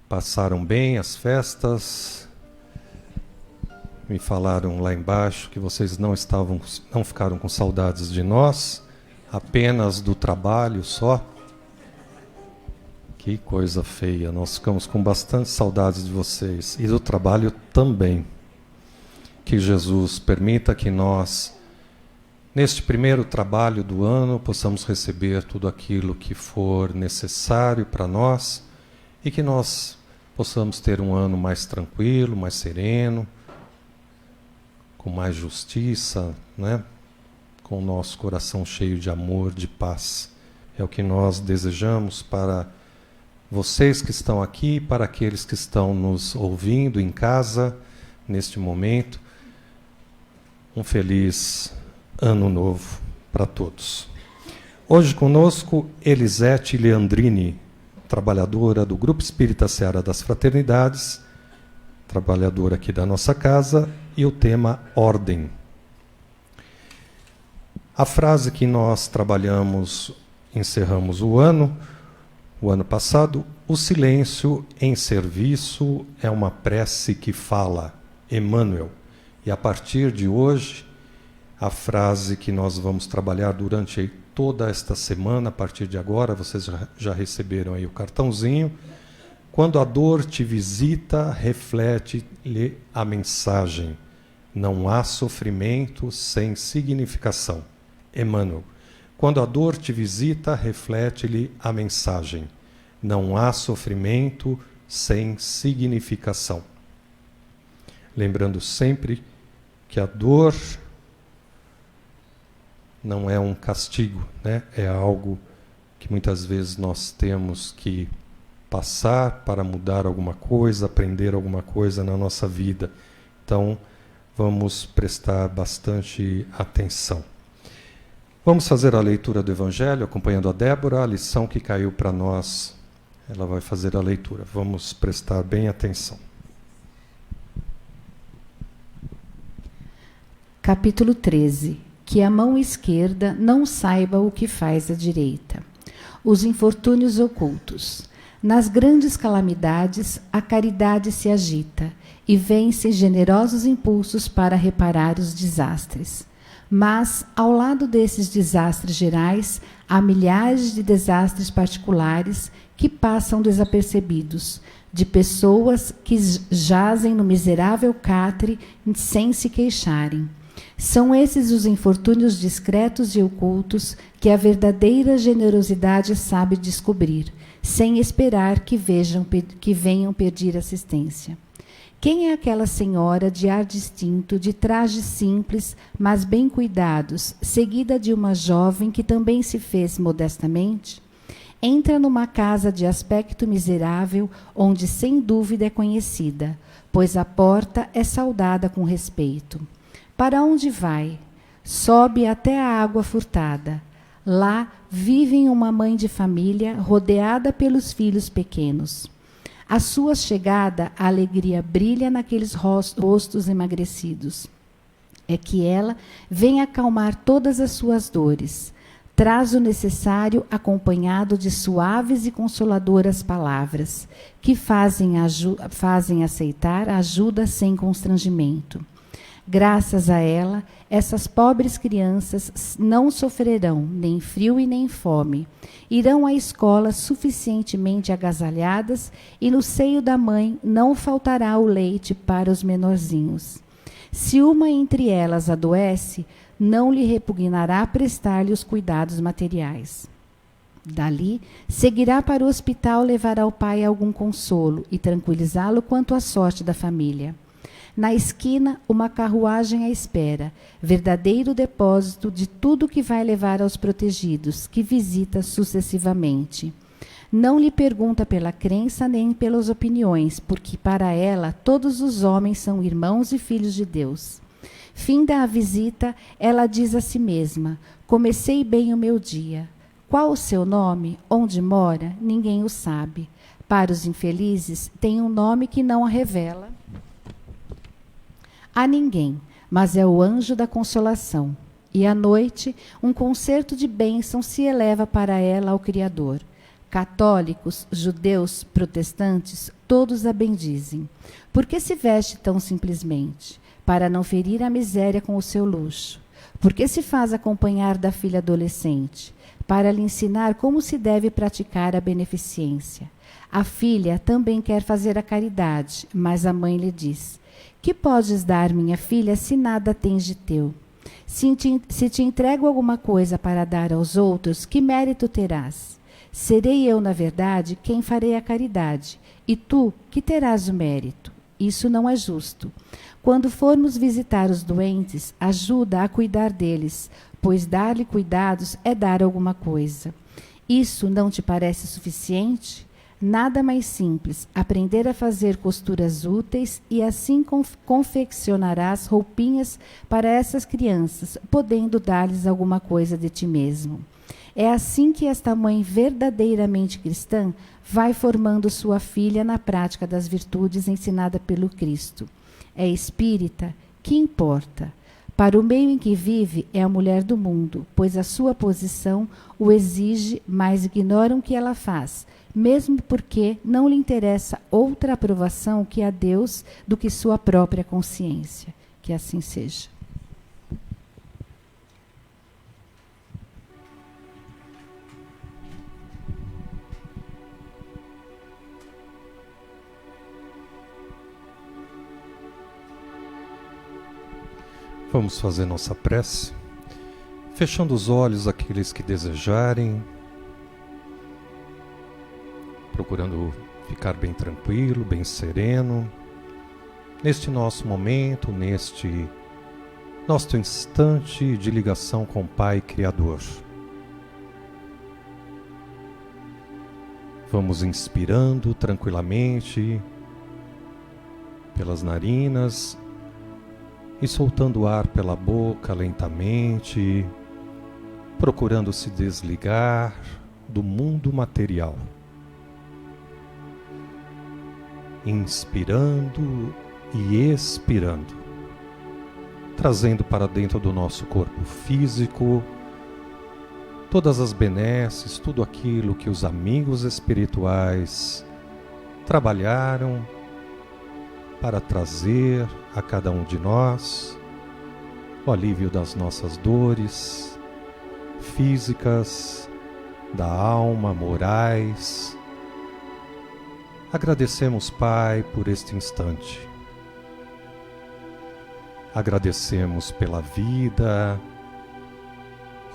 passaram bem as festas. Me falaram lá embaixo que vocês não ficaram com saudades de nós, apenas do trabalho só. Que coisa feia, nós ficamos com bastante saudades de vocês e do trabalho também. Que Jesus permita que nós, neste primeiro trabalho do ano, possamos receber tudo aquilo que for necessário para nós e que nós possamos ter um ano mais tranquilo, mais sereno, com mais justiça, né? Com o nosso coração cheio de amor, de paz. É o que nós desejamos para vocês que estão aqui, para aqueles que estão nos ouvindo em casa, neste momento. Um feliz ano novo para todos. Hoje conosco, Elisete Leandrini, trabalhadora do Grupo Espírita Seara das Fraternidades, trabalhadora aqui da nossa casa, e o tema Ordem. A frase que nós trabalhamos, encerramos o ano passado, o silêncio em serviço é uma prece que fala, Emmanuel. E a partir de hoje, a frase que nós vamos trabalhar durante toda esta semana, a partir de agora, vocês já receberam aí o cartãozinho. Quando a dor te visita, reflete-lhe a mensagem. Não há sofrimento sem significação. Emmanuel. Quando a dor te visita, reflete-lhe a mensagem. Não há sofrimento sem significação. Lembrando sempre que a dor não é um castigo, né? É algo que muitas vezes nós temos que passar para mudar alguma coisa, aprender alguma coisa na nossa vida. Então, vamos prestar bastante atenção. Vamos fazer a leitura do Evangelho, acompanhando a Débora, a lição que caiu para nós. Ela vai fazer a leitura. Vamos prestar bem atenção. Capítulo 13. Que a mão esquerda não saiba o que faz a direita. Os infortúnios ocultos. Nas grandes calamidades, a caridade se agita e vence generosos impulsos para reparar os desastres. Mas, ao lado desses desastres gerais, há milhares de desastres particulares que passam desapercebidos, de pessoas que jazem no miserável catre sem se queixarem. São esses os infortúnios discretos e ocultos que a verdadeira generosidade sabe descobrir, sem esperar que venham pedir assistência. Quem é aquela senhora de ar distinto, de trajes simples, mas bem cuidados, seguida de uma jovem que também se fez modestamente? Entra numa casa de aspecto miserável, onde sem dúvida é conhecida, pois a porta é saudada com respeito. Para onde vai? Sobe até a água furtada. Lá vive uma mãe de família, rodeada pelos filhos pequenos. À sua chegada, a alegria brilha naqueles rostos emagrecidos. É que ela vem acalmar todas as suas dores. Traz o necessário acompanhado de suaves e consoladoras palavras, que fazem aceitar a ajuda sem constrangimento. Graças a ela, essas pobres crianças não sofrerão nem frio e nem fome. Irão à escola suficientemente agasalhadas e no seio da mãe não faltará o leite para os menorzinhos. Se uma entre elas adoece, não lhe repugnará prestar-lhe os cuidados materiais. Dali, seguirá para o hospital levar ao pai algum consolo e tranquilizá-lo quanto à sorte da família. Na esquina, uma carruagem à espera, verdadeiro depósito de tudo que vai levar aos protegidos, que visita sucessivamente. Não lhe pergunta pela crença nem pelas opiniões, porque para ela todos os homens são irmãos e filhos de Deus. Finda a visita, ela diz a si mesma: comecei bem o meu dia. Qual o seu nome? Onde mora? Ninguém o sabe. Para os infelizes, tem um nome que não a revela a ninguém, mas é o anjo da consolação. E à noite, um concerto de bênçãos se eleva para ela ao Criador. Católicos, judeus, protestantes, todos a bendizem. Por que se veste tão simplesmente? Para não ferir a miséria com o seu luxo. Por que se faz acompanhar da filha adolescente? Para lhe ensinar como se deve praticar a beneficência. A filha também quer fazer a caridade, mas a mãe lhe diz: que podes dar, minha filha, se nada tens de teu? Se te entrego alguma coisa para dar aos outros, que mérito terás? Serei eu, na verdade, quem farei a caridade, e tu que terás o mérito. Isso não é justo. Quando formos visitar os doentes, ajuda a cuidar deles, pois dar-lhe cuidados é dar alguma coisa. Isso não te parece suficiente? Nada mais simples, aprender a fazer costuras úteis e assim confeccionarás roupinhas para essas crianças, podendo dar-lhes alguma coisa de ti mesmo. É assim que esta mãe verdadeiramente cristã vai formando sua filha na prática das virtudes ensinada pelo Cristo. É espírita? Que importa? Para o meio em que vive, é a mulher do mundo, pois a sua posição o exige, mas ignoram o que ela faz, mesmo porque não lhe interessa outra aprovação que a Deus do que sua própria consciência. Que assim seja. Vamos fazer nossa prece, fechando os olhos aqueles que desejarem, procurando ficar bem tranquilo, bem sereno, neste nosso momento, neste nosso instante de ligação com o Pai Criador. Vamos inspirando tranquilamente pelas narinas, e soltando o ar pela boca lentamente, procurando se desligar do mundo material. Inspirando e expirando, trazendo para dentro do nosso corpo físico todas as benesses, tudo aquilo que os amigos espirituais trabalharam para trazer a cada um de nós o alívio das nossas dores físicas, da alma, morais. Agradecemos, Pai, por este instante. Agradecemos pela vida,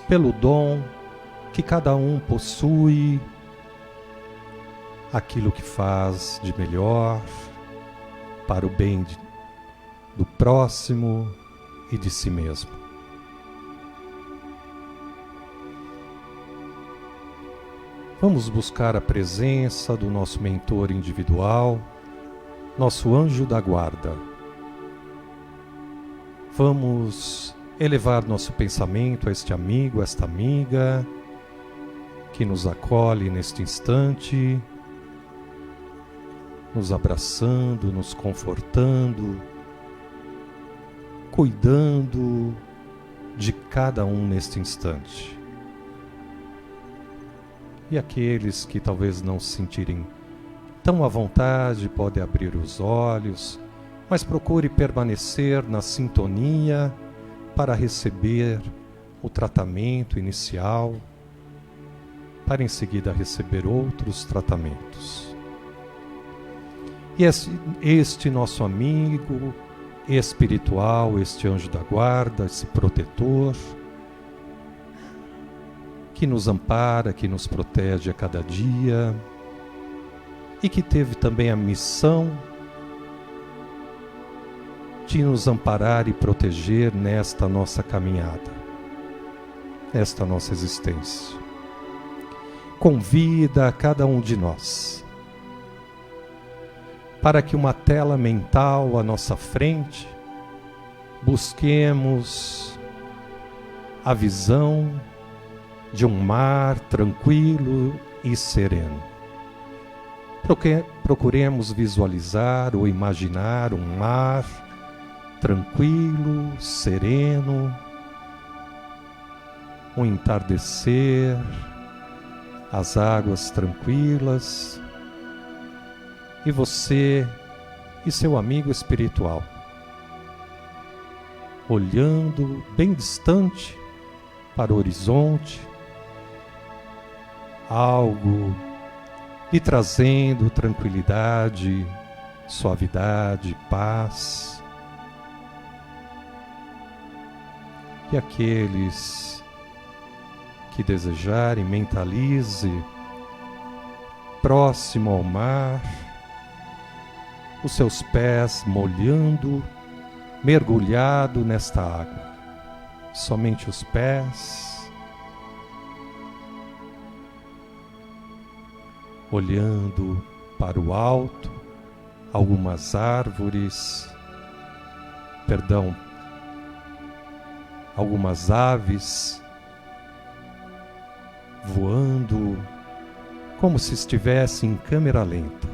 pelo dom que cada um possui, aquilo que faz de melhor para o bem do próximo e de si mesmo. Vamos buscar a presença do nosso mentor individual, nosso anjo da guarda. Vamos elevar nosso pensamento a este amigo, a esta amiga, que nos acolhe neste instante, nos abraçando, nos confortando, cuidando de cada um neste instante. E aqueles que talvez não se sentirem tão à vontade, podem abrir os olhos, mas procure permanecer na sintonia para receber o tratamento inicial, para em seguida receber outros tratamentos. E este nosso amigo espiritual, este anjo da guarda, esse protetor, que nos ampara, que nos protege a cada dia e que teve também a missão de nos amparar e proteger nesta nossa caminhada, nesta nossa existência. Convida a cada um de nós para que uma tela mental à nossa frente busquemos a visão de um mar tranquilo e sereno. Procuremos visualizar ou imaginar um mar tranquilo, sereno, um entardecer as águas tranquilas, e você e seu amigo espiritual, olhando bem distante para o horizonte, algo lhe trazendo tranquilidade, suavidade, paz. E aqueles que desejarem, mentalize próximo ao mar, os seus pés molhando, mergulhado nesta água. Somente os pés, olhando para o alto, algumas algumas aves voando como se estivesse em câmera lenta.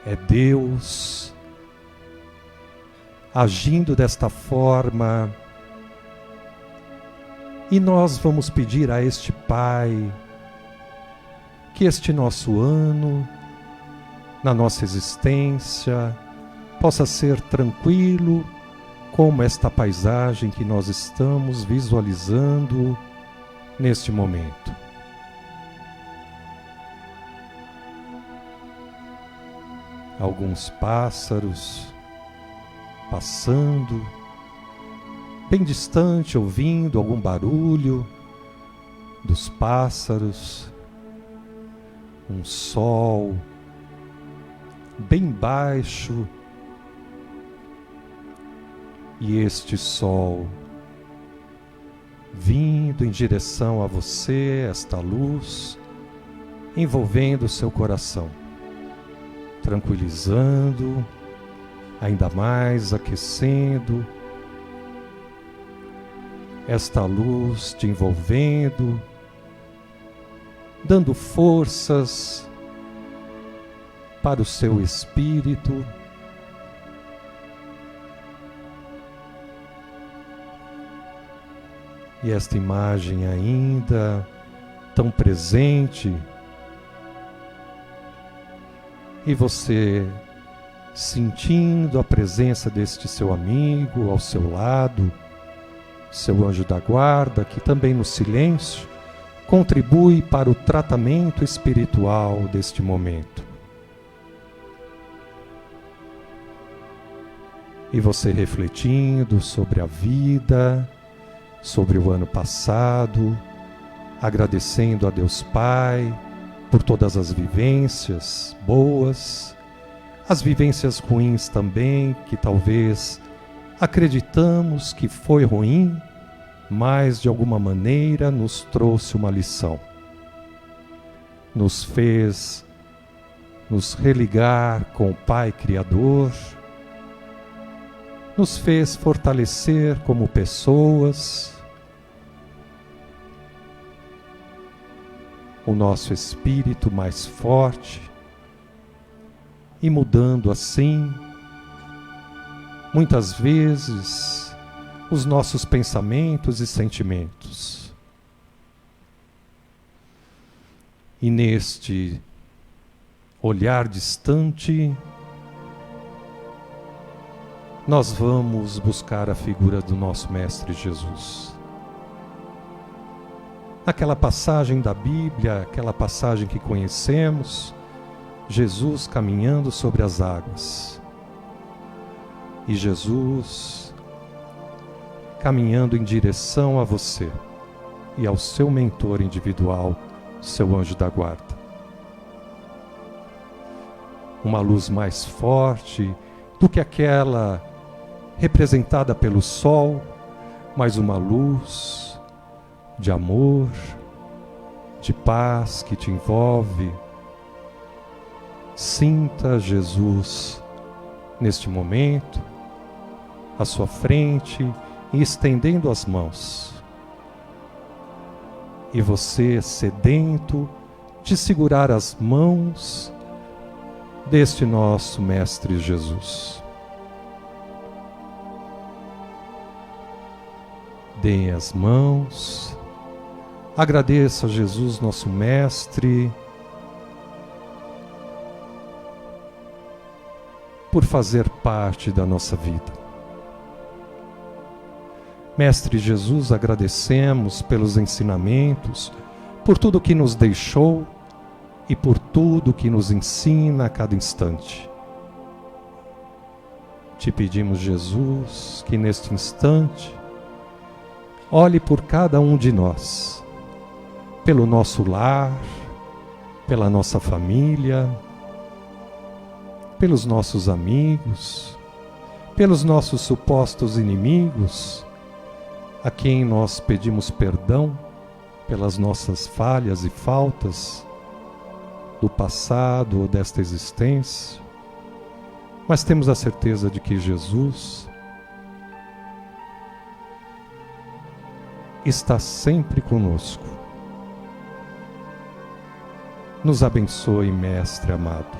É Deus agindo desta forma, e nós vamos pedir a este Pai que este nosso ano, na nossa existência, possa ser tranquilo, como esta paisagem que nós estamos visualizando neste momento. Alguns pássaros passando, bem distante, ouvindo algum barulho dos pássaros, um sol bem baixo, e este sol vindo em direção a você, esta luz, envolvendo o seu coração, tranquilizando, ainda mais aquecendo, esta luz te envolvendo, dando forças para o seu espírito, e esta imagem ainda tão presente, e você sentindo a presença deste seu amigo ao seu lado, seu anjo da guarda, que também no silêncio contribui para o tratamento espiritual deste momento. E você refletindo sobre a vida, sobre o ano passado, agradecendo a Deus Pai por todas as vivências boas, as vivências ruins também, que talvez acreditamos que foi ruim, mas de alguma maneira nos trouxe uma lição. Nos fez nos religar com o Pai Criador, nos fez fortalecer como pessoas, o nosso espírito mais forte, e mudando assim, muitas vezes, os nossos pensamentos e sentimentos. E neste olhar distante, nós vamos buscar a figura do nosso Mestre Jesus. Naquela passagem da Bíblia, aquela passagem que conhecemos, Jesus caminhando sobre as águas. E Jesus caminhando em direção a você e ao seu mentor individual, seu anjo da guarda. Uma luz mais forte do que aquela representada pelo sol, mas uma luz de amor, de paz que te envolve. Sinta Jesus neste momento, à sua frente, e estendendo as mãos. E você sedento de segurar as mãos deste nosso Mestre Jesus. Deem as mãos. Agradeça a Jesus, nosso Mestre, por fazer parte da nossa vida. Mestre Jesus, agradecemos pelos ensinamentos, por tudo que nos deixou e por tudo que nos ensina a cada instante. Te pedimos, Jesus, que neste instante olhe por cada um de nós, pelo nosso lar, pela nossa família, pelos nossos amigos, pelos nossos supostos inimigos, a quem nós pedimos perdão pelas nossas falhas e faltas do passado ou desta existência, mas temos a certeza de que Jesus está sempre conosco. Nos abençoe, Mestre amado.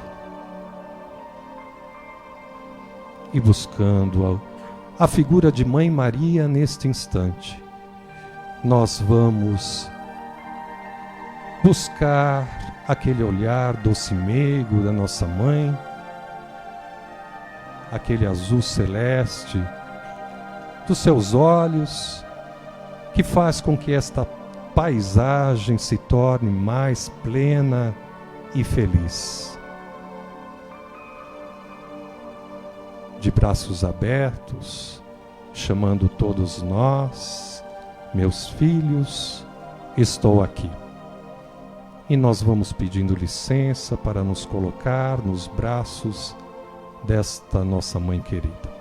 E buscando a figura de Mãe Maria neste instante, nós vamos buscar aquele olhar doce e meigo da nossa Mãe, aquele azul celeste dos seus olhos, que faz com que esta paisagem se torne mais plena e feliz. De braços abertos, chamando todos nós, meus filhos, estou aqui. E nós vamos pedindo licença para nos colocar nos braços desta nossa Mãe querida.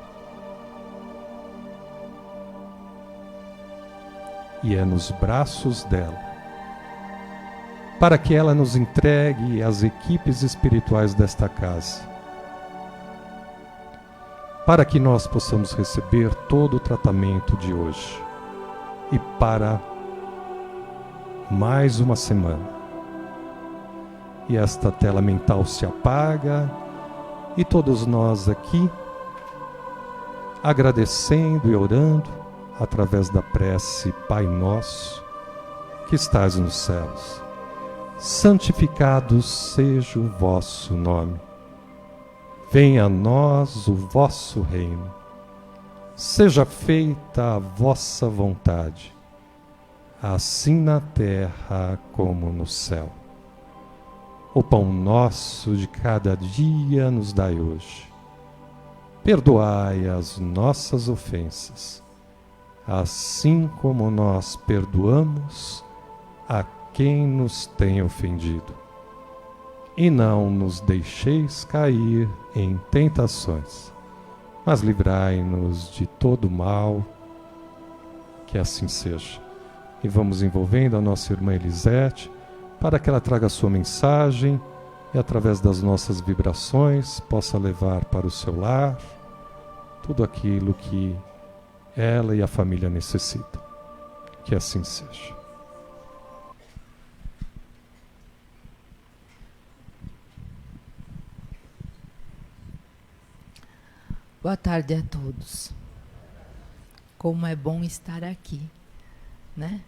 E é nos braços dela, para que ela nos entregue às equipes espirituais desta casa, para que nós possamos receber todo o tratamento de hoje e para mais uma semana. E esta tela mental se apaga e todos nós aqui, agradecendo e orando através da prece Pai Nosso, que estás nos céus, santificado seja o vosso nome. Venha a nós o vosso reino. Seja feita a vossa vontade, assim na terra como no céu. O pão nosso de cada dia nos dai hoje. Perdoai as nossas ofensas, assim como nós perdoamos a quem nos tem ofendido. E não nos deixeis cair em tentações, mas livrai-nos de todo mal, que assim seja. E vamos envolvendo a nossa irmã Elisete, para que ela traga a sua mensagem e através das nossas vibrações possa levar para o seu lar tudo aquilo que ela e a família necessitam. Que assim seja. Boa tarde a todos. Como é bom estar aqui, né?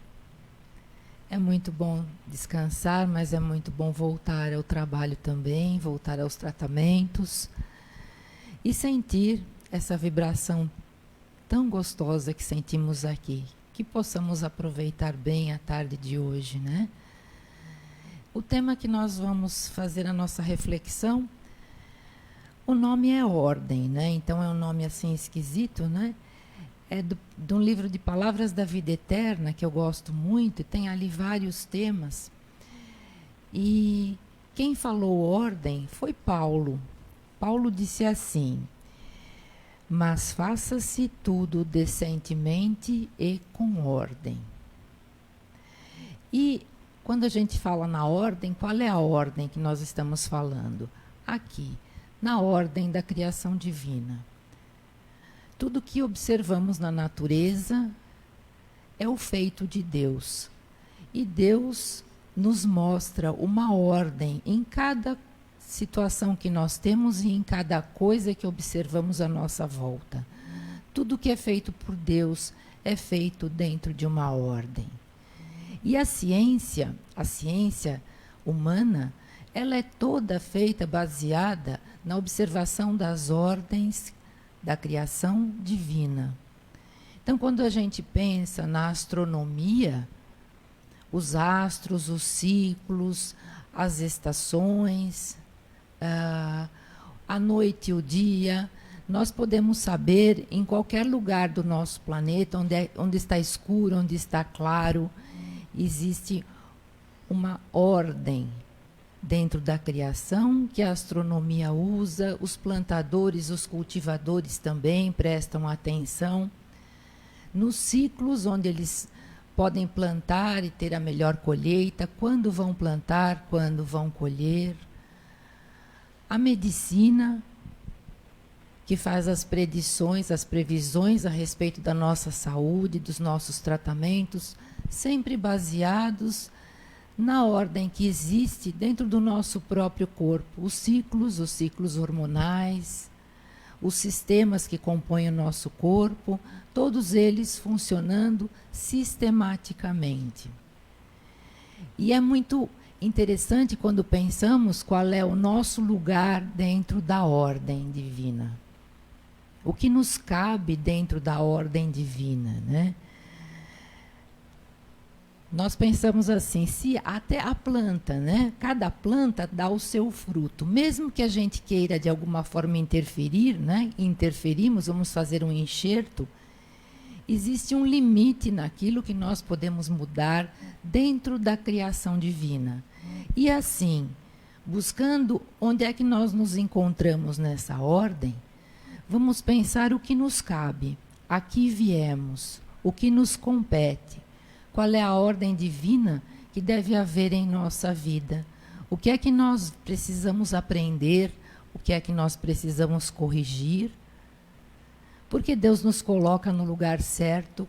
É muito bom descansar, mas é muito bom voltar ao trabalho também, voltar aos tratamentos e sentir essa vibração tão gostosa que sentimos aqui, que possamos aproveitar bem a tarde de hoje, né? O tema que nós vamos fazer a nossa reflexão, o nome é Ordem, né? Então é um nome assim esquisito, né? É de um livro de Palavras da Vida Eterna, que eu gosto muito, e tem ali vários temas. E quem falou ordem foi Paulo. Paulo disse assim: mas faça-se tudo decentemente e com ordem. E quando a gente fala na ordem, qual é a ordem que nós estamos falando? Aqui, na ordem da criação divina. Tudo que observamos na natureza é o feito de Deus. E Deus nos mostra uma ordem em cada situação que nós temos e em cada coisa que observamos à nossa volta. Tudo que é feito por Deus é feito dentro de uma ordem. E a ciência humana, ela é toda feita baseada na observação das ordens da criação divina. Então, quando a gente pensa na astronomia, os astros, os ciclos, as estações, a noite e o dia, nós podemos saber em qualquer lugar do nosso planeta, onde está escuro, onde está claro, existe uma ordem dentro da criação que a astronomia usa, os plantadores, os cultivadores também prestam atenção nos ciclos onde eles podem plantar e ter a melhor colheita, quando vão plantar, quando vão colher. A medicina, que faz as predições, as previsões a respeito da nossa saúde, dos nossos tratamentos, sempre baseados na ordem que existe dentro do nosso próprio corpo. Os ciclos hormonais, os sistemas que compõem o nosso corpo, todos eles funcionando sistematicamente. E é muito interessante quando pensamos qual é o nosso lugar dentro da ordem divina. O que nos cabe dentro da ordem divina, né? Nós pensamos assim, se até a planta, né? Cada planta dá o seu fruto. Mesmo que a gente queira de alguma forma interferir, né? Interferimos, vamos fazer um enxerto, existe um limite naquilo que nós podemos mudar dentro da criação divina. E assim, buscando onde é que nós nos encontramos nessa ordem, vamos pensar o que nos cabe, a que viemos, o que nos compete. Qual é a ordem divina que deve haver em nossa vida? O que é que nós precisamos aprender? O que é que nós precisamos corrigir? Porque Deus nos coloca no lugar certo,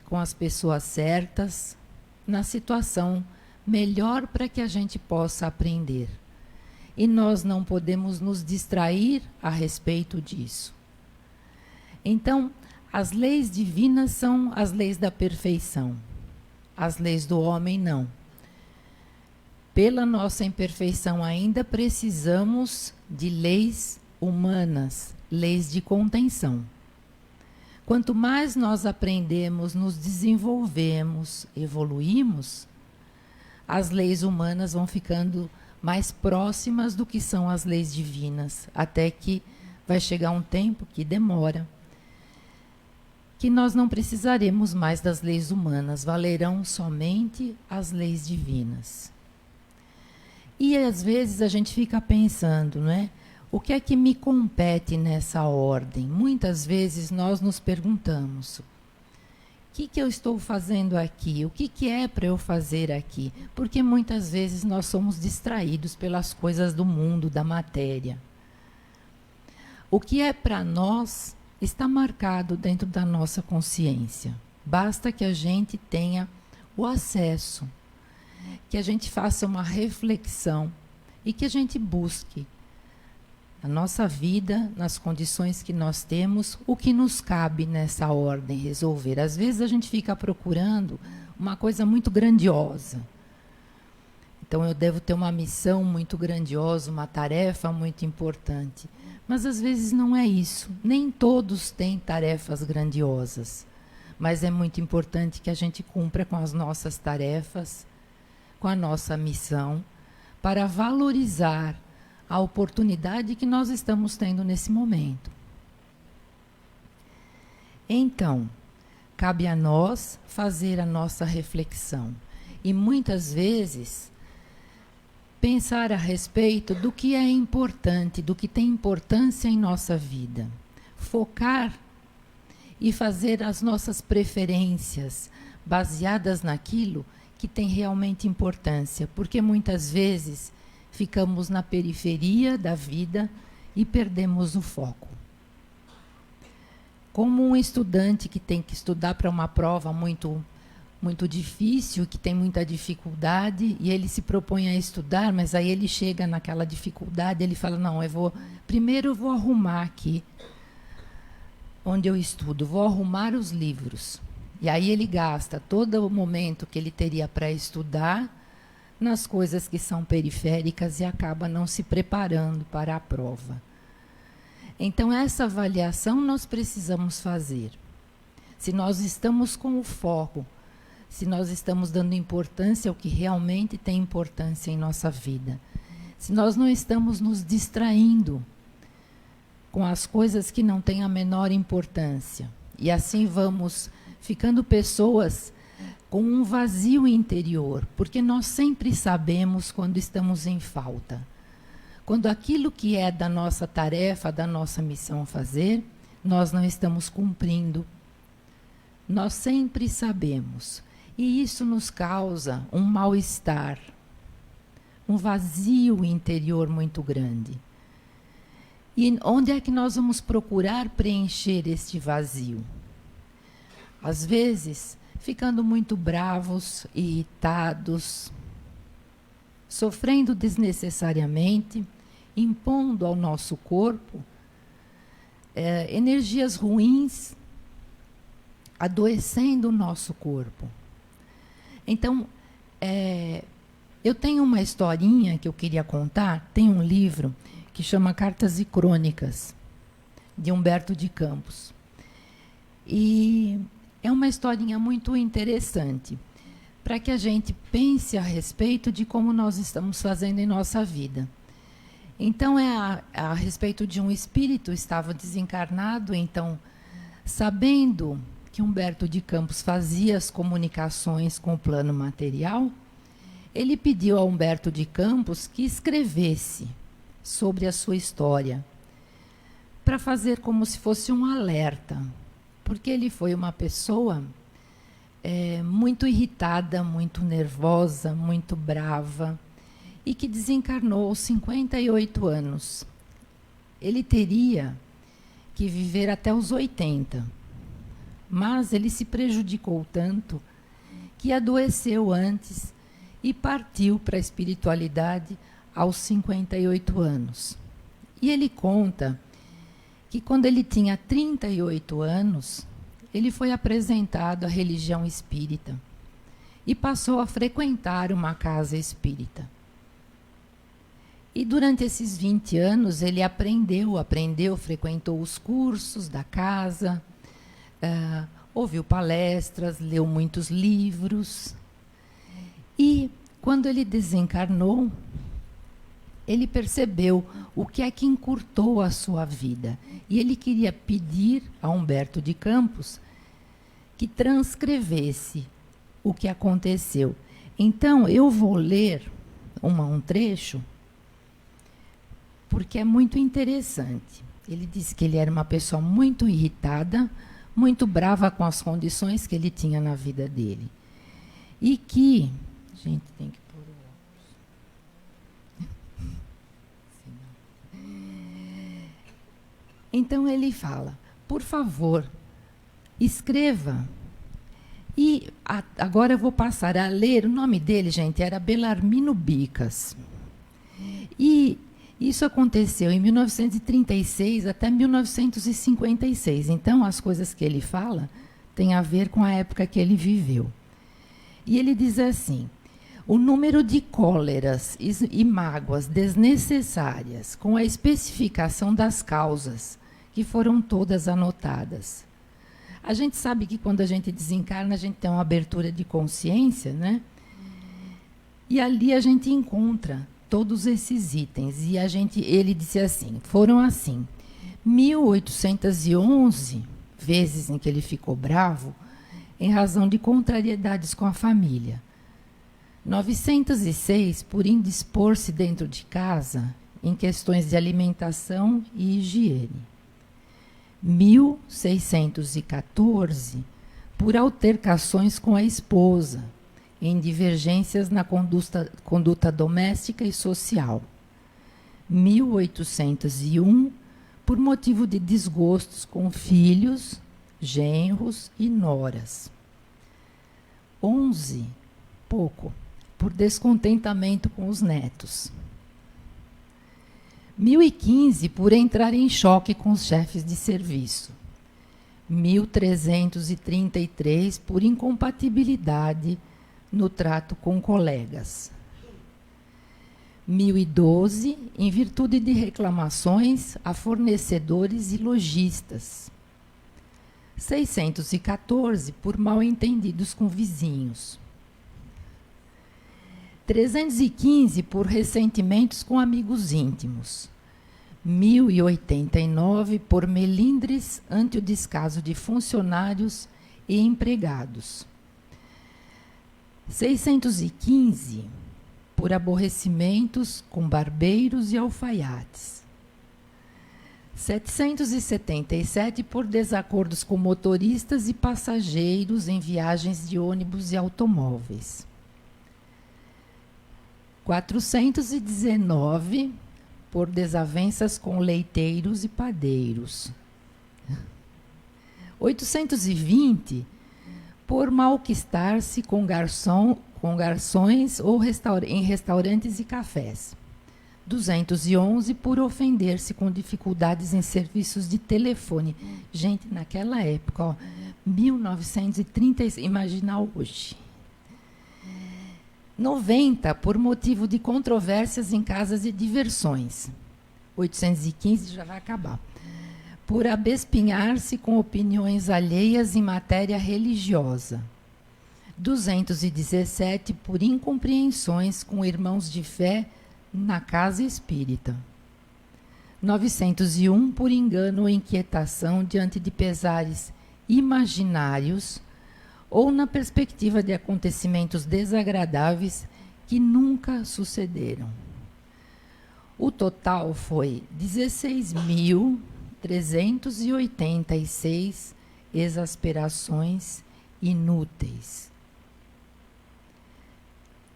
com as pessoas certas, na situação melhor para que a gente possa aprender. E nós não podemos nos distrair a respeito disso. Então, as leis divinas são as leis da perfeição. As leis do homem, não. Pela nossa imperfeição ainda precisamos de leis humanas, leis de contenção. Quanto mais nós aprendemos, nos desenvolvemos, evoluímos, as leis humanas vão ficando mais próximas do que são as leis divinas, até que vai chegar um tempo que demora, que nós não precisaremos mais das leis humanas, valerão somente as leis divinas. E às vezes a gente fica pensando, não é? O que é que me compete nessa ordem? Muitas vezes nós nos perguntamos, o que eu estou fazendo aqui? O que é para eu fazer aqui? Porque muitas vezes nós somos distraídos pelas coisas do mundo, da matéria. O que é para nós está marcado dentro da nossa consciência. Basta que a gente tenha o acesso, que a gente faça uma reflexão e que a gente busque na nossa vida, nas condições que nós temos, o que nos cabe nessa ordem resolver. Às vezes a gente fica procurando uma coisa muito grandiosa. Então eu devo ter uma missão muito grandiosa, uma tarefa muito importante. Mas às vezes não é isso. Nem todos têm tarefas grandiosas. Mas é muito importante que a gente cumpra com as nossas tarefas, com a nossa missão, para valorizar a oportunidade que nós estamos tendo nesse momento. Então, cabe a nós fazer a nossa reflexão. E muitas vezes pensar a respeito do que é importante, do que tem importância em nossa vida. Focar e fazer as nossas preferências baseadas naquilo que tem realmente importância, porque muitas vezes ficamos na periferia da vida e perdemos o foco. Como um estudante que tem que estudar para uma prova muito difícil, que tem muita dificuldade, e ele se propõe a estudar, mas aí ele chega naquela dificuldade, ele fala, não, primeiro eu vou arrumar aqui onde eu estudo, vou arrumar os livros. E aí ele gasta todo o momento que ele teria para estudar nas coisas que são periféricas e acaba não se preparando para a prova. Então, essa avaliação nós precisamos fazer. Se nós estamos com o foco, se nós estamos dando importância ao que realmente tem importância em nossa vida, se nós não estamos nos distraindo com as coisas que não têm a menor importância, e assim vamos ficando pessoas com um vazio interior, porque nós sempre sabemos quando estamos em falta. Quando aquilo que é da nossa tarefa, da nossa missão a fazer, nós não estamos cumprindo. Nós sempre sabemos. E isso nos causa um mal-estar, um vazio interior muito grande. E onde é que nós vamos procurar preencher este vazio? Às vezes, ficando muito bravos, irritados, sofrendo desnecessariamente, impondo ao nosso corpo energias ruins, adoecendo o nosso corpo. Então, eu tenho uma historinha que eu queria contar. Tem um livro que chama Cartas e Crônicas, de Humberto de Campos. E é uma historinha muito interessante, para que a gente pense a respeito de como nós estamos fazendo em nossa vida. Então, a respeito de um espírito, estava desencarnado, então, sabendo que Humberto de Campos fazia as comunicações com o plano material, ele pediu a Humberto de Campos que escrevesse sobre a sua história, para fazer como se fosse um alerta, porque ele foi uma pessoa muito irritada, muito nervosa, muito brava, e que desencarnou aos 58 anos. Ele teria que viver até os 80, mas ele se prejudicou tanto que adoeceu antes e partiu para a espiritualidade aos 58 anos. E ele conta que quando ele tinha 38 anos, ele foi apresentado à religião espírita e passou a frequentar uma casa espírita. E durante esses 20 anos ele aprendeu, frequentou os cursos da casa, ouviu palestras, leu muitos livros. E quando ele desencarnou, ele percebeu o que é que encurtou a sua vida. E ele queria pedir a Humberto de Campos que transcrevesse o que aconteceu. Então, eu vou ler um trecho, porque é muito interessante. Ele disse que ele era uma pessoa muito irritada, muito brava com as condições que ele tinha na vida dele. E que... Gente, tem que pôr o óculos. Então ele fala, por favor, escreva. E agora eu vou passar a ler. O nome dele, gente, era Belarmino Bicas. E isso aconteceu em 1936 até 1956. Então, as coisas que ele fala têm a ver com a época que ele viveu. E ele diz assim: o número de cóleras e mágoas desnecessárias, com a especificação das causas, que foram todas anotadas. A gente sabe que quando a gente desencarna, a gente tem uma abertura de consciência, né? E ali a gente encontra todos esses itens. E ele disse assim, foram assim, 1811 vezes em que ele ficou bravo, em razão de contrariedades com a família. 906 por indispor-se dentro de casa em questões de alimentação e higiene. 1614 por altercações com a esposa, em divergências na conduta doméstica e social. 1801 por motivo de desgostos com filhos, genros e noras. 11, pouco, por descontentamento com os netos. 1015 por entrar em choque com os chefes de serviço. 1333 por incompatibilidade no trato com colegas. 1012, em virtude de reclamações a fornecedores e lojistas. 614, por mal-entendidos com vizinhos. 315, por ressentimentos com amigos íntimos. 1089, por melindres ante o descaso de funcionários e empregados. 615, por aborrecimentos com barbeiros e alfaiates. 777, por desacordos com motoristas e passageiros em viagens de ônibus e automóveis. 419, por desavenças com leiteiros e padeiros. 820, por malquistar-se com garçons ou em restaurantes e cafés. 211, por ofender-se com dificuldades em serviços de telefone. Gente, naquela época, ó, 1930, imagina hoje. 90, por motivo de controvérsias em casas de diversões. 815, já vai acabar. Por abespinhar-se com opiniões alheias em matéria religiosa. 217, por incompreensões com irmãos de fé na casa espírita. 901, por engano ou inquietação diante de pesares imaginários ou na perspectiva de acontecimentos desagradáveis que nunca sucederam. O total foi 16.386 exasperações inúteis.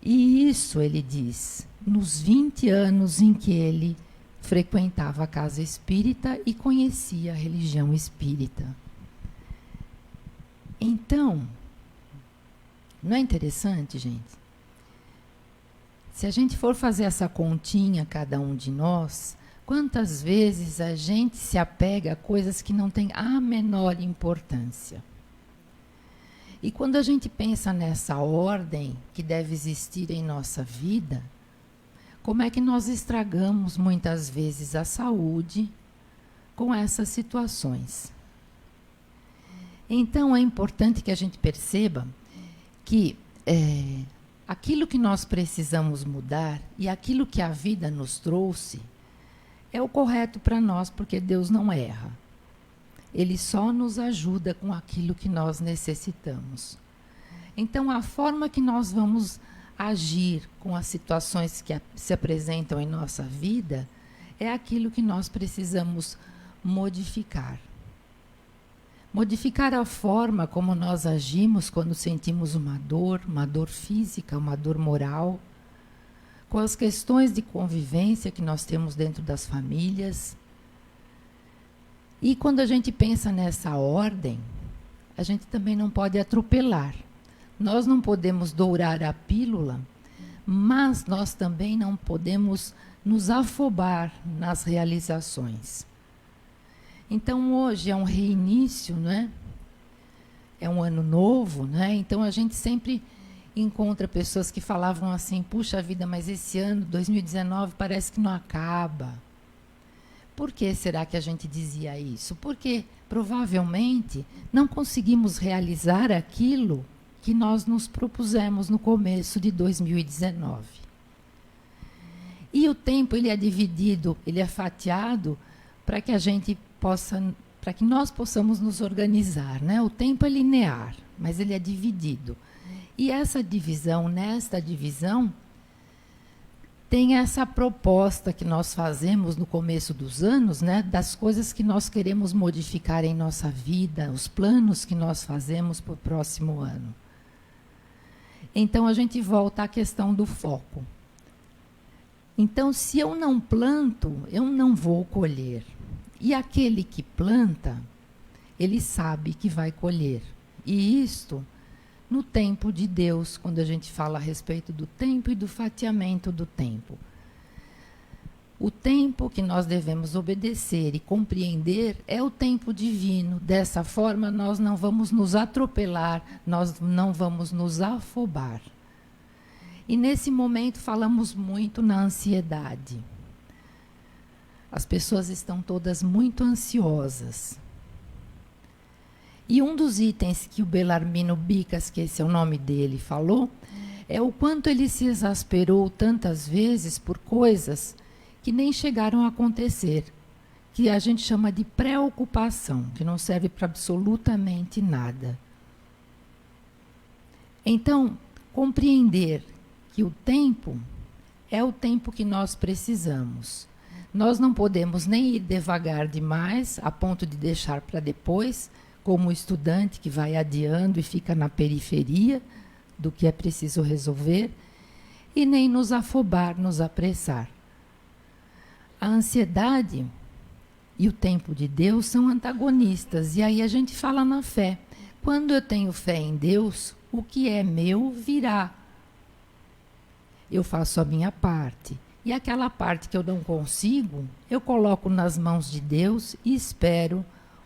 E isso, ele diz, nos 20 anos em que ele frequentava a casa espírita e conhecia a religião espírita. Então, não é interessante, gente? Se a gente for fazer essa continha, cada um de nós, quantas vezes a gente se apega a coisas que não têm a menor importância? E quando a gente pensa nessa ordem que deve existir em nossa vida, como é que nós estragamos muitas vezes a saúde com essas situações? Então, é importante que a gente perceba que aquilo que nós precisamos mudar e aquilo que a vida nos trouxe é o correto para nós, porque Deus não erra. Ele só nos ajuda com aquilo que nós necessitamos. Então, a forma que nós vamos agir com as situações que se apresentam em nossa vida é aquilo que nós precisamos modificar. Modificar a forma como nós agimos quando sentimos uma dor física, uma dor moral, com as questões de convivência que nós temos dentro das famílias. E quando a gente pensa nessa ordem, a gente também não pode atropelar. Nós não podemos dourar a pílula, mas nós também não podemos nos afobar nas realizações. Então, hoje é um reinício, né? É um ano novo, né? Então, a gente sempre encontra pessoas que falavam assim, puxa vida, mas esse ano, 2019, parece que não acaba. Por que será que a gente dizia isso? Porque, provavelmente, não conseguimos realizar aquilo que nós nos propusemos no começo de 2019. E o tempo, ele é dividido, ele é fatiado para que a gente para que nós possamos nos organizar, né? O tempo é linear, mas ele é dividido. E essa divisão, nesta divisão, tem essa proposta que nós fazemos no começo dos anos, né? Das coisas que nós queremos modificar em nossa vida, os planos que nós fazemos para o próximo ano. Então, a gente volta à questão do foco. Então, se eu não planto, eu não vou colher. E aquele que planta, ele sabe que vai colher. E isto, no tempo de Deus, quando a gente fala a respeito do tempo e do fatiamento do tempo. O tempo que nós devemos obedecer e compreender é o tempo divino. Dessa forma, nós não vamos nos atropelar, nós não vamos nos afobar. E nesse momento falamos muito na ansiedade. As pessoas estão todas muito ansiosas. E um dos itens que o Belarmino Bicas, que esse é o nome dele, falou, é o quanto ele se exasperou tantas vezes por coisas que nem chegaram a acontecer, que a gente chama de preocupação, que não serve para absolutamente nada. Então, compreender que o tempo é o tempo que nós precisamos. Nós não podemos nem ir devagar demais, a ponto de deixar para depois, como o estudante que vai adiando e fica na periferia do que é preciso resolver, e nem nos afobar, nos apressar. A ansiedade e o tempo de Deus são antagonistas, e aí a gente fala na fé. Quando eu tenho fé em Deus, o que é meu virá. Eu faço a minha parte. E aquela parte que eu não consigo, eu coloco nas mãos de Deus e espero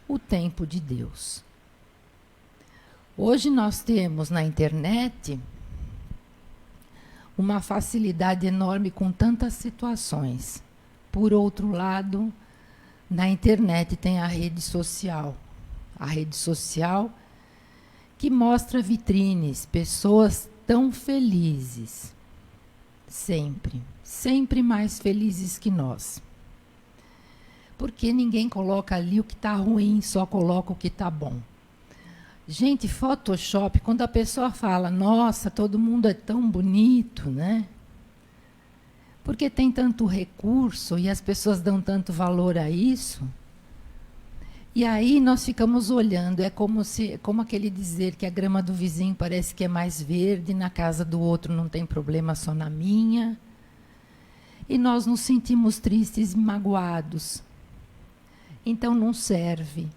o tempo de Deus. Hoje nós temos na internet uma facilidade enorme com tantas situações. Por outro lado, na internet tem a rede social. A rede social que mostra vitrines, pessoas tão felizes. Sempre mais felizes que nós. Porque ninguém coloca ali o que está ruim, só coloca o que está bom. Gente, Photoshop, quando a pessoa fala, nossa, todo mundo é tão bonito, né? Porque tem tanto recurso e as pessoas dão tanto valor a isso. E aí nós ficamos olhando, é como aquele dizer que a grama do vizinho parece que é mais verde, na casa do outro não tem problema, só na minha. E nós nos sentimos tristes e magoados. Então não serve.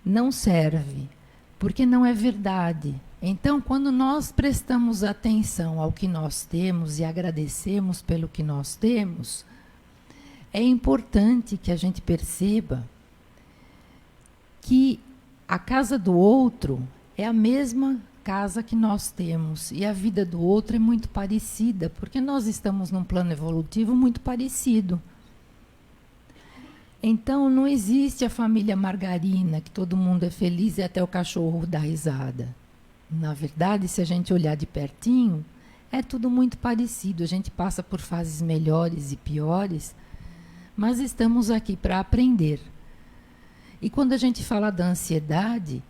Não serve, porque não é verdade. Então, quando nós prestamos atenção ao que nós temos e agradecemos pelo que nós temos, é importante que a gente perceba que a casa do outro é a mesma casa que nós temos e a vida do outro é muito parecida, porque nós estamos num plano evolutivo muito parecido. Então, não existe a família margarina, que todo mundo é feliz e até o cachorro dá risada. Na verdade, se a gente olhar de pertinho, é tudo muito parecido. A gente passa por fases melhores e piores, mas estamos aqui para aprender. E quando a gente fala da ansiedade,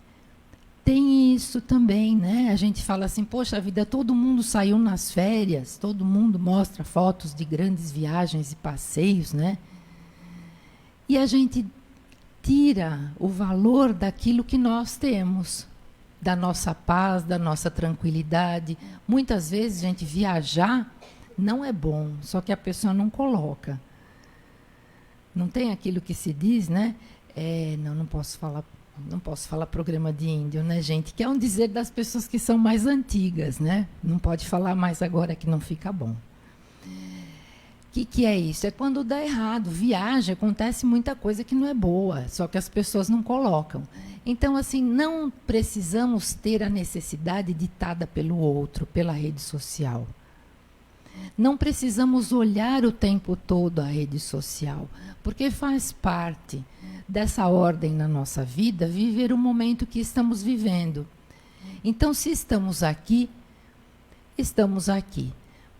tem isso também, né? A gente fala assim, poxa vida, todo mundo saiu nas férias, todo mundo mostra fotos de grandes viagens e passeios, né? E a gente tira o valor daquilo que nós temos, da nossa paz, da nossa tranquilidade. Muitas vezes, gente, viajar não é bom, só que a pessoa não coloca. Não tem aquilo que se diz, né? Não posso falar programa de índio, né, gente? Que é um dizer das pessoas que são mais antigas, né? Não pode falar mais agora que não fica bom. O que é isso? É quando dá errado. Viagem, acontece muita coisa que não é boa, só que as pessoas não colocam. Então, assim, não precisamos ter a necessidade ditada pelo outro, pela rede social. Não precisamos olhar o tempo todo a rede social, porque faz parte dessa ordem na nossa vida viver o momento que estamos vivendo. Então, se estamos aqui, estamos aqui.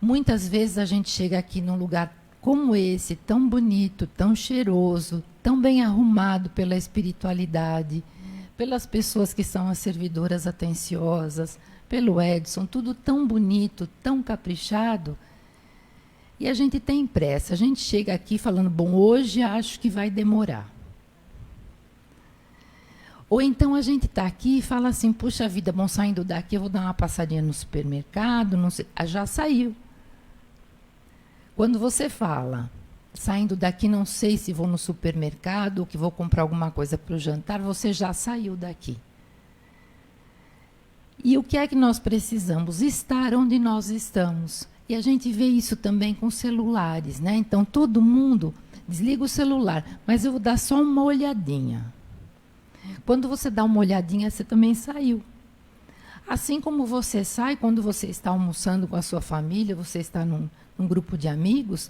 Muitas vezes a gente chega aqui num lugar como esse, tão bonito, tão cheiroso, tão bem arrumado pela espiritualidade, pelas pessoas que são as servidoras atenciosas, pelo Edson, tudo tão bonito, tão caprichado, e a gente tem pressa. A gente chega aqui falando, bom, hoje acho que vai demorar. Ou então a gente está aqui e fala assim, puxa vida, bom, saindo daqui eu vou dar uma passadinha no supermercado, não sei, já saiu. Quando você fala, saindo daqui não sei se vou no supermercado ou que vou comprar alguma coisa para o jantar, você já saiu daqui. E o que é que nós precisamos? Estar onde nós estamos. E a gente vê isso também com celulares, né? Então, todo mundo desliga o celular, mas eu vou dar só uma olhadinha. Quando você dá uma olhadinha, você também saiu. Assim como você sai quando você está almoçando com a sua família, você está num grupo de amigos,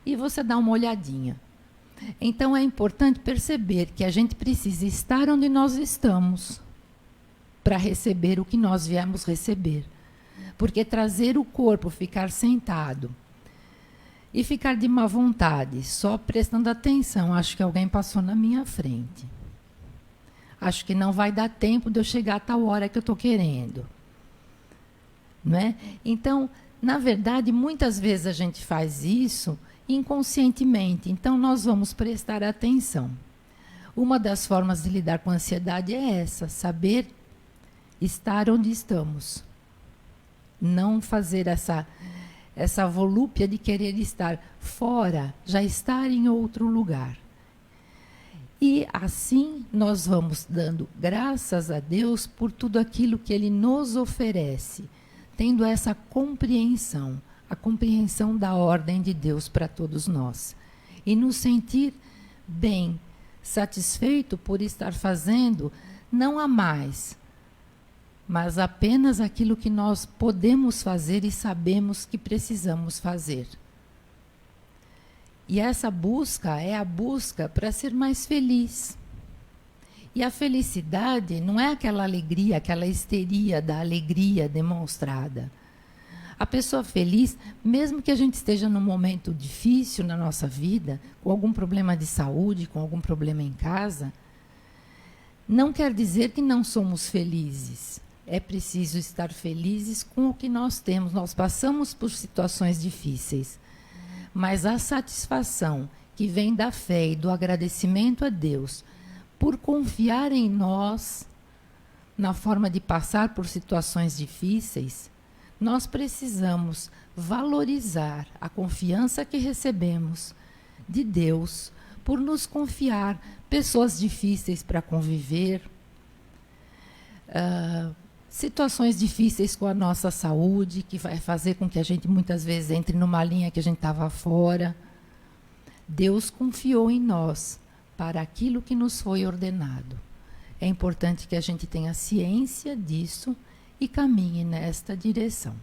e você dá uma olhadinha. Então, é importante perceber que a gente precisa estar onde nós estamos para receber o que nós viemos receber. Porque trazer o corpo, ficar sentado e ficar de má vontade, só prestando atenção, acho que alguém passou na minha frente. Acho que não vai dar tempo de eu chegar a tal hora que eu estou querendo. Não é? Então, na verdade, muitas vezes a gente faz isso inconscientemente. Então, nós vamos prestar atenção. Uma das formas de lidar com a ansiedade é essa, saber estar onde estamos. Não fazer essa volúpia de querer estar fora, já estar em outro lugar. E assim nós vamos dando graças a Deus por tudo aquilo que Ele nos oferece, tendo essa compreensão, a compreensão da ordem de Deus para todos nós. E nos sentir bem, satisfeito por estar fazendo, não a mais, mas apenas aquilo que nós podemos fazer e sabemos que precisamos fazer. E essa busca é a busca para ser mais feliz. E a felicidade não é aquela alegria, aquela histeria da alegria demonstrada. A pessoa feliz, mesmo que a gente esteja num momento difícil na nossa vida, com algum problema de saúde, com algum problema em casa, não quer dizer que não somos felizes. É preciso estar felizes com o que nós temos. Nós passamos por situações difíceis. Mas a satisfação que vem da fé e do agradecimento a Deus por confiar em nós na forma de passar por situações difíceis, nós precisamos valorizar a confiança que recebemos de Deus por nos confiar pessoas difíceis para conviver, situações difíceis com a nossa saúde, que vai fazer com que a gente muitas vezes entre numa linha que a gente estava fora. Deus confiou em nós para aquilo que nos foi ordenado. É importante que a gente tenha ciência disso e caminhe nesta direção.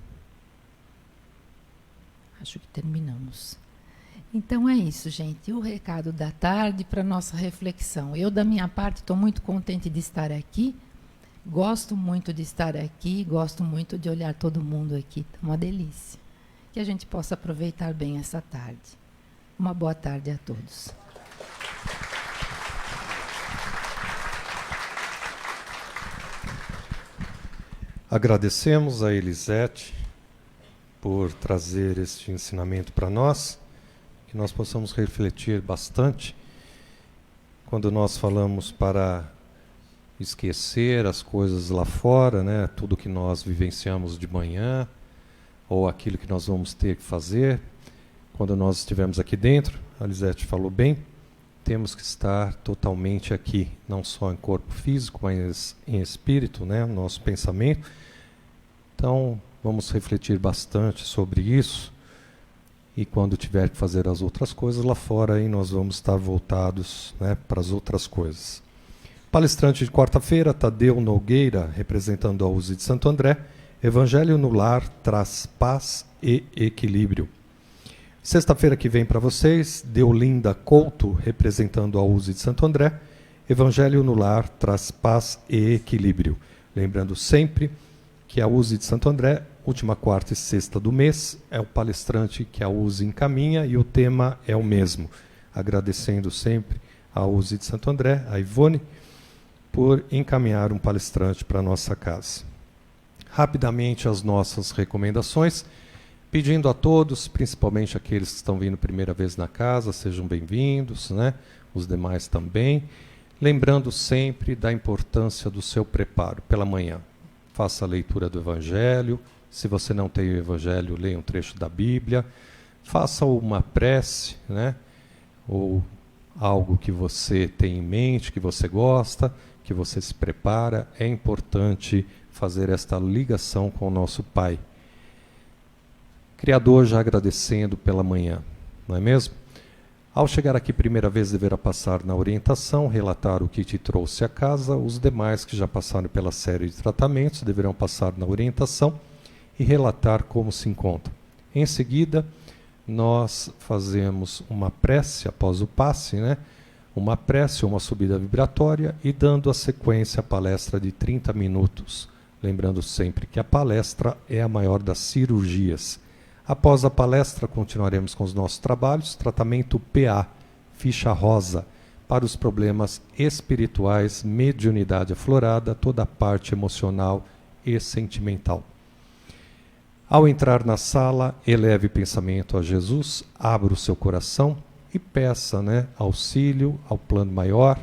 Acho que terminamos. Então é isso, gente. O recado da tarde para a nossa reflexão. Eu, da minha parte, estou muito contente de estar aqui. Gosto muito de estar aqui, gosto muito de olhar todo mundo aqui. Tá uma delícia. Que a gente possa aproveitar bem essa tarde. Uma boa tarde a todos. Agradecemos a Elisete por trazer este ensinamento para nós, que nós possamos refletir bastante quando nós falamos para esquecer as coisas lá fora, né? Tudo que nós vivenciamos de manhã, ou aquilo que nós vamos ter que fazer. Quando nós estivermos aqui dentro, a Lisete falou bem, temos que estar totalmente aqui, não só em corpo físico, mas em espírito, né? Nosso pensamento. Então, vamos refletir bastante sobre isso, e quando tiver que fazer as outras coisas lá fora, aí nós vamos estar voltados, né, para as outras coisas. Palestrante de quarta-feira, Tadeu Nogueira, representando a USE de Santo André. Evangelho no lar traz paz e equilíbrio. Sexta-feira que vem para vocês, Deolinda Couto, representando a USE de Santo André. Evangelho no lar traz paz e equilíbrio. Lembrando sempre que a USE de Santo André, última quarta e sexta do mês, é o palestrante que a USE encaminha e o tema é o mesmo. Agradecendo sempre a USE de Santo André, a Ivone, por encaminhar um palestrante para a nossa casa. Rapidamente as nossas recomendações, pedindo a todos, principalmente aqueles que estão vindo primeira vez na casa, sejam bem-vindos, né? Os demais também. Lembrando sempre da importância do seu preparo pela manhã. Faça a leitura do Evangelho. Se você não tem o Evangelho, leia um trecho da Bíblia. Faça uma prece, né? Ou algo que você tem em mente, que você gosta, que você se prepara. É importante fazer esta ligação com o nosso Pai. Criador já agradecendo pela manhã, não é mesmo? Ao chegar aqui primeira vez, deverá passar na orientação, relatar o que te trouxe a casa. Os demais que já passaram pela série de tratamentos deverão passar na orientação e relatar como se encontram. Em seguida, nós fazemos uma prece após o passe, né? Uma prece, uma subida vibratória e dando a sequência à palestra de 30 minutos. Lembrando sempre que a palestra é a maior das cirurgias. Após a palestra, continuaremos com os nossos trabalhos. Tratamento PA, ficha rosa, para os problemas espirituais, mediunidade aflorada, toda a parte emocional e sentimental. Ao entrar na sala, eleve pensamento a Jesus, abra o seu coração e peça, né, auxílio ao plano maior,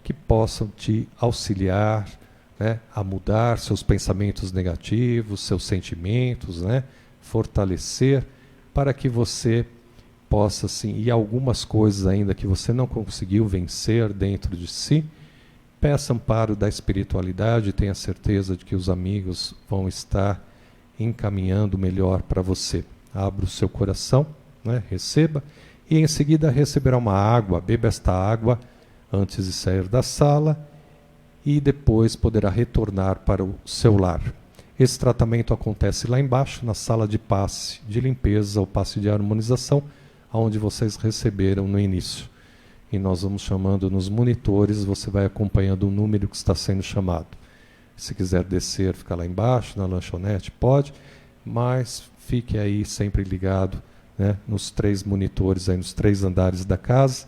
que possam te auxiliar, né, a mudar seus pensamentos negativos, seus sentimentos, né, fortalecer, para que você possa, assim, e algumas coisas ainda que você não conseguiu vencer dentro de si, peça amparo da espiritualidade, tenha certeza de que os amigos vão estar encaminhando melhor para você. Abra o seu coração, né, receba, e em seguida receberá uma água, beba esta água antes de sair da sala e depois poderá retornar para o seu lar. Esse tratamento acontece lá embaixo, na sala de passe de limpeza ou passe de harmonização, onde vocês receberam no início. E nós vamos chamando nos monitores, você vai acompanhando o número que está sendo chamado. Se quiser descer, ficar lá embaixo, na lanchonete, pode, mas fique aí sempre ligado, né, nos 3 monitores, aí nos 3 andares da casa,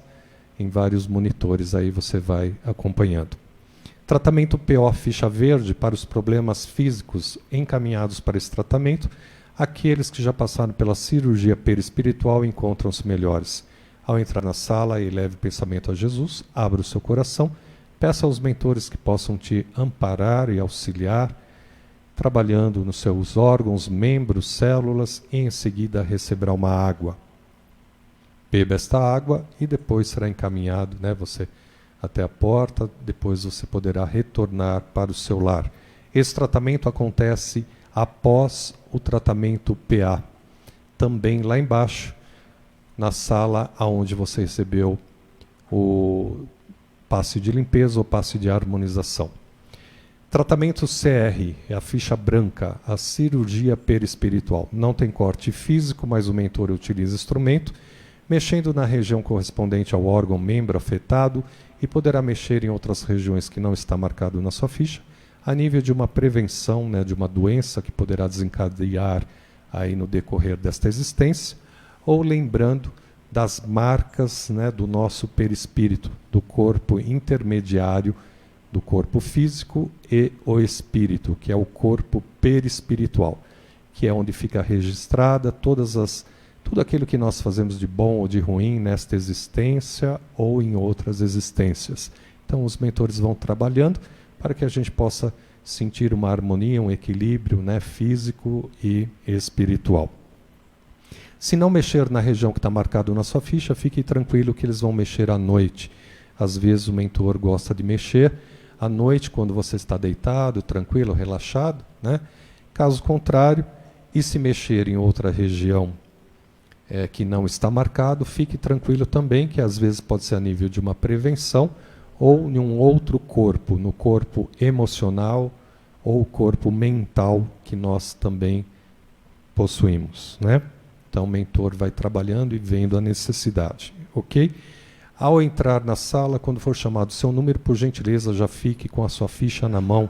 em vários monitores aí você vai acompanhando. Tratamento PO ficha verde para os problemas físicos encaminhados para esse tratamento. Aqueles que já passaram pela cirurgia perispiritual encontram-se melhores. Ao entrar na sala, eleve o pensamento a Jesus, abra o seu coração, peça aos mentores que possam te amparar e auxiliar, trabalhando nos seus órgãos, membros, células, e em seguida receberá uma água. Beba esta água e depois será encaminhado, né, você até a porta, depois você poderá retornar para o seu lar. Esse tratamento acontece após o tratamento PA, também lá embaixo, na sala onde você recebeu o passe de limpeza ou passe de harmonização. Tratamento CR, é a ficha branca, a cirurgia perispiritual. Não tem corte físico, mas o mentor utiliza instrumento, mexendo na região correspondente ao órgão membro afetado e poderá mexer em outras regiões que não está marcado na sua ficha, a nível de uma prevenção, né, de uma doença que poderá desencadear aí no decorrer desta existência, ou lembrando das marcas, né, do nosso perispírito, do corpo intermediário, do corpo físico e o espírito, que é o corpo perispiritual, que é onde fica registrada tudo aquilo que nós fazemos de bom ou de ruim nesta existência ou em outras existências. Então os mentores vão trabalhando para que a gente possa sentir uma harmonia, um equilíbrio, né, físico e espiritual. Se não mexer na região que está marcado na sua ficha, fique tranquilo que eles vão mexer à noite. Às vezes o mentor gosta de mexer à noite, quando você está deitado, tranquilo, relaxado, né? Caso contrário, e se mexer em outra região que não está marcado, fique tranquilo também, que às vezes pode ser a nível de uma prevenção ou em um outro corpo, no corpo emocional ou corpo mental que nós também possuímos, né? Então o mentor vai trabalhando e vendo a necessidade, ok? Ao entrar na sala, quando for chamado o seu número, por gentileza, já fique com a sua ficha na mão.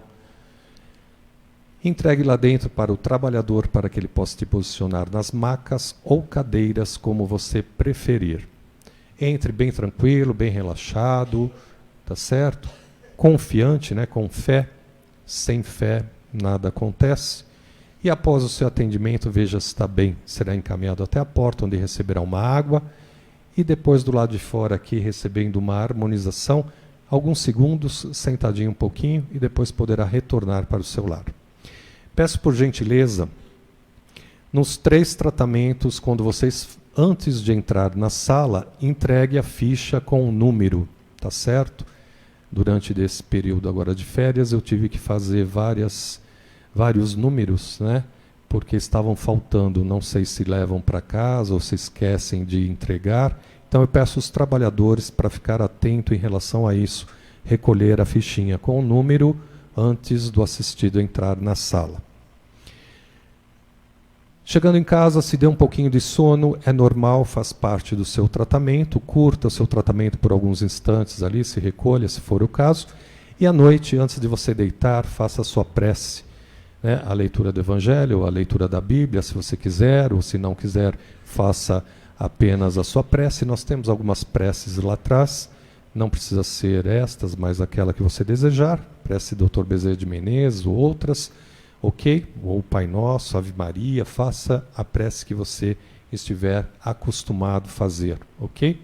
Entregue lá dentro para o trabalhador para que ele possa te posicionar nas macas ou cadeiras, como você preferir. Entre bem tranquilo, bem relaxado, tá certo? Confiante, né? Com fé. Sem fé, nada acontece. E após o seu atendimento, veja se está bem. Será encaminhado até a porta, onde receberá uma água. E depois do lado de fora aqui, recebendo uma harmonização, alguns segundos, sentadinho um pouquinho, e depois poderá retornar para o seu lar. Peço por gentileza, nos 3 tratamentos, quando vocês, antes de entrar na sala, entregue a ficha com o número, tá certo? Durante esse período agora de férias, eu tive que fazer vários números, né, porque estavam faltando, não sei se levam para casa ou se esquecem de entregar. Então eu peço aos trabalhadores para ficar atento em relação a isso, recolher a fichinha com o número antes do assistido entrar na sala. Chegando em casa, se dê um pouquinho de sono, é normal, faz parte do seu tratamento, curta o seu tratamento por alguns instantes ali, se recolha, se for o caso, e à noite, antes de você deitar, faça a sua prece, né? A leitura do Evangelho, a leitura da Bíblia, se você quiser, ou se não quiser, faça apenas a sua prece. Nós temos algumas preces lá atrás, não precisa ser estas, mas aquela que você desejar, prece do Dr. Bezerra de Menezes ou outras, ok? Ou Pai Nosso, Ave Maria, faça a prece que você estiver acostumado a fazer, ok?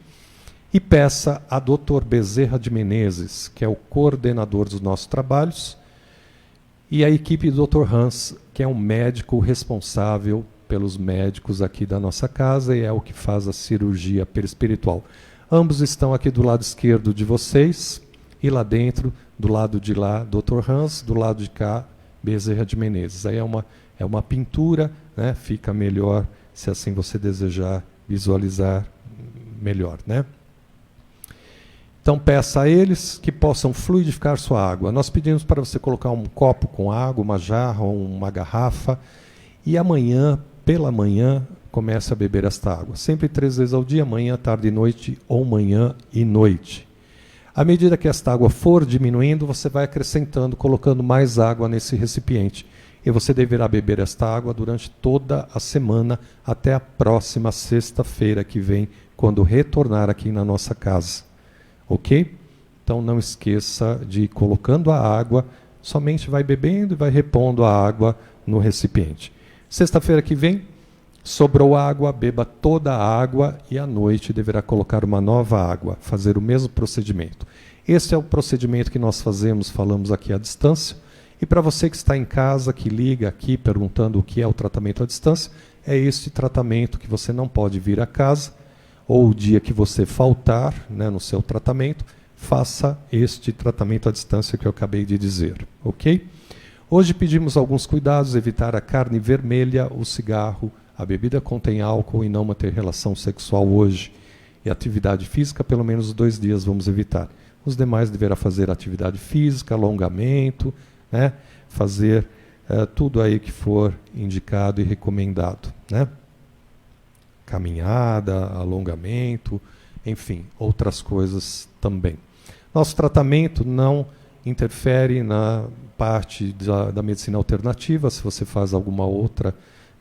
E peça a Dr. Bezerra de Menezes, que é o coordenador dos nossos trabalhos, e a equipe do Dr. Hans, que é um médico responsável pelos médicos aqui da nossa casa e é o que faz a cirurgia perispiritual. Ambos estão aqui do lado esquerdo de vocês, e lá dentro, do lado de lá, Dr. Hans, do lado de cá, Bezerra de Menezes. Aí é uma pintura, né? Fica melhor se assim você desejar visualizar melhor, né? Então peça a eles que possam fluidificar sua água. Nós pedimos para você colocar um copo com água, uma jarra ou uma garrafa, e amanhã, pela manhã, comece a beber esta água. Sempre 3 vezes ao dia, manhã, tarde e noite, ou manhã e noite. À medida que esta água for diminuindo, você vai acrescentando, colocando mais água nesse recipiente. E você deverá beber esta água durante toda a semana, até a próxima sexta-feira que vem, quando retornar aqui na nossa casa. Ok? Então não esqueça de ir colocando a água, somente vai bebendo e vai repondo a água no recipiente. Sexta-feira que vem, sobrou água, beba toda a água e à noite deverá colocar uma nova água, fazer o mesmo procedimento. Esse é o procedimento que nós falamos aqui à distância. E para você que está em casa, que liga aqui perguntando o que é o tratamento à distância, é este tratamento que você não pode vir a casa, ou o dia que você faltar, né, no seu tratamento, faça este tratamento à distância que eu acabei de dizer, ok? Hoje pedimos alguns cuidados, evitar a carne vermelha, o cigarro, a bebida contém álcool e não manter relação sexual hoje. E atividade física, pelo menos 2 dias vamos evitar. Os demais deverá fazer atividade física, alongamento, né? Fazer tudo aí que for indicado e recomendado, né? Caminhada, alongamento, enfim, outras coisas também. Nosso tratamento não interfere na parte da medicina alternativa, se você faz alguma outra,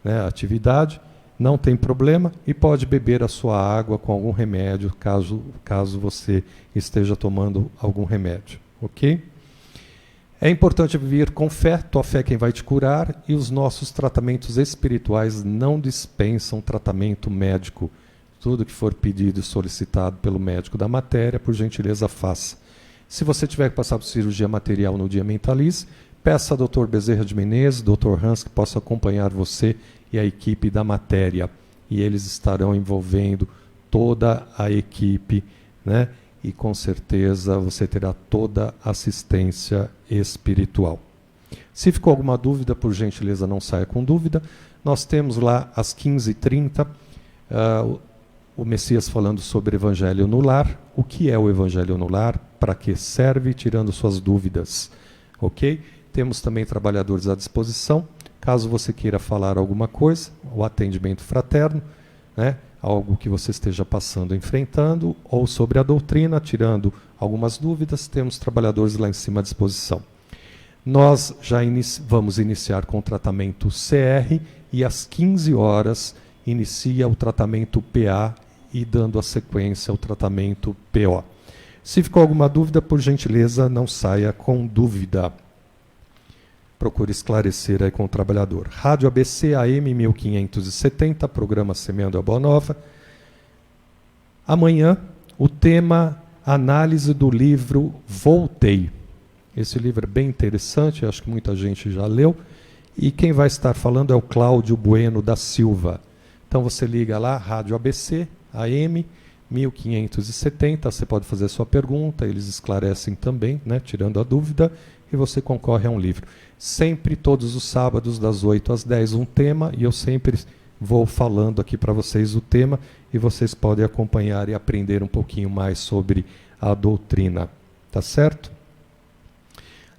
né, atividade, não tem problema e pode beber a sua água com algum remédio, caso você esteja tomando algum remédio, ok? É importante viver com fé, tua fé é quem vai te curar, e os nossos tratamentos espirituais não dispensam tratamento médico. Tudo que for pedido e solicitado pelo médico da matéria, por gentileza, faça. Se você tiver que passar por cirurgia material no dia Mentalize, peça ao Dr. Bezerra de Menezes, Dr. Hans, que possa acompanhar você e a equipe da matéria. E eles estarão envolvendo toda a equipe, né? E com certeza você terá toda a assistência espiritual. Se ficou alguma dúvida, por gentileza, não saia com dúvida. Nós temos lá às 15h30 o Messias falando sobre Evangelho no Lar. O que é o Evangelho no Lar? Para que serve? Tirando suas dúvidas. Ok? Temos também trabalhadores à disposição. Caso você queira falar alguma coisa, o atendimento fraterno, né? Algo que você esteja passando, enfrentando, ou sobre a doutrina, tirando algumas dúvidas, temos trabalhadores lá em cima à disposição. Nós já vamos iniciar com o tratamento CR e às 15 horas inicia o tratamento PA e dando a sequência ao tratamento PO. Se ficou alguma dúvida, por gentileza, não saia com dúvida. Procure esclarecer aí com o trabalhador. Rádio ABC AM 1570, programa Semeando a Boa Nova. Amanhã, o tema análise do livro Voltei. Esse livro é bem interessante, acho que muita gente já leu. E quem vai estar falando é o Cláudio Bueno da Silva. Então você liga lá, Rádio ABC AM 1570, você pode fazer sua pergunta, eles esclarecem também, né, tirando a dúvida. e você concorre a um livro. Sempre, todos os sábados, das 8 às 10, um tema, e eu sempre vou falando aqui para vocês o tema, e vocês podem acompanhar e aprender um pouquinho mais sobre a doutrina. Tá certo?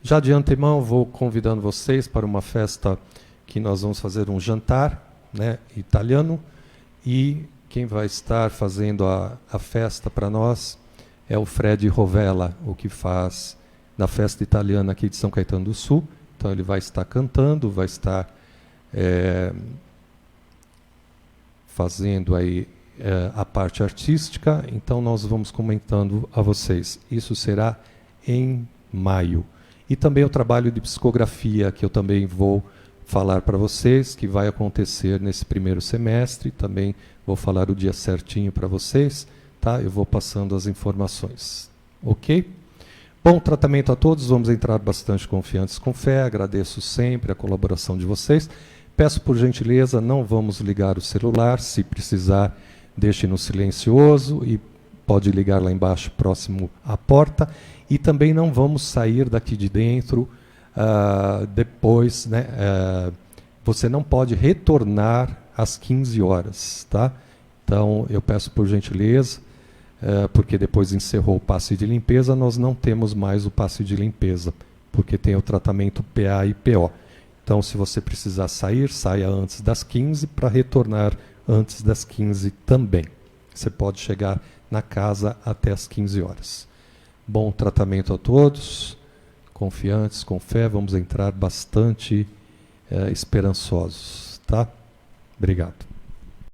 Já de antemão, vou convidando vocês para uma festa que nós vamos fazer um jantar, né, italiano, e quem vai estar fazendo a festa para nós é o Fred Rovella, o que faz na festa italiana aqui de São Caetano do Sul. Então ele vai estar cantando, vai estar fazendo aí a parte artística. Então nós vamos comentando a vocês. Isso será em maio. E também o trabalho de psicografia, que eu também vou falar para vocês, que vai acontecer nesse primeiro semestre. Também vou falar o dia certinho para vocês, tá? Eu vou passando as informações. Ok? Bom tratamento a todos, vamos entrar bastante confiantes com fé. Agradeço sempre a colaboração de vocês. Peço por gentileza, não vamos ligar o celular. Se precisar, deixe no silencioso e pode ligar lá embaixo, próximo à porta. E também não vamos sair daqui de dentro depois, né? Você não pode retornar às 15 horas, tá? Então, eu peço por gentileza, porque depois encerrou o passe de limpeza, nós não temos mais o passe de limpeza, porque tem o tratamento PA e PO. Então, se você precisar sair, saia antes das 15 para retornar antes das 15 também. Você pode chegar na casa até as 15 horas. Bom tratamento a todos, confiantes, com fé, vamos entrar bastante esperançosos, tá? Obrigado.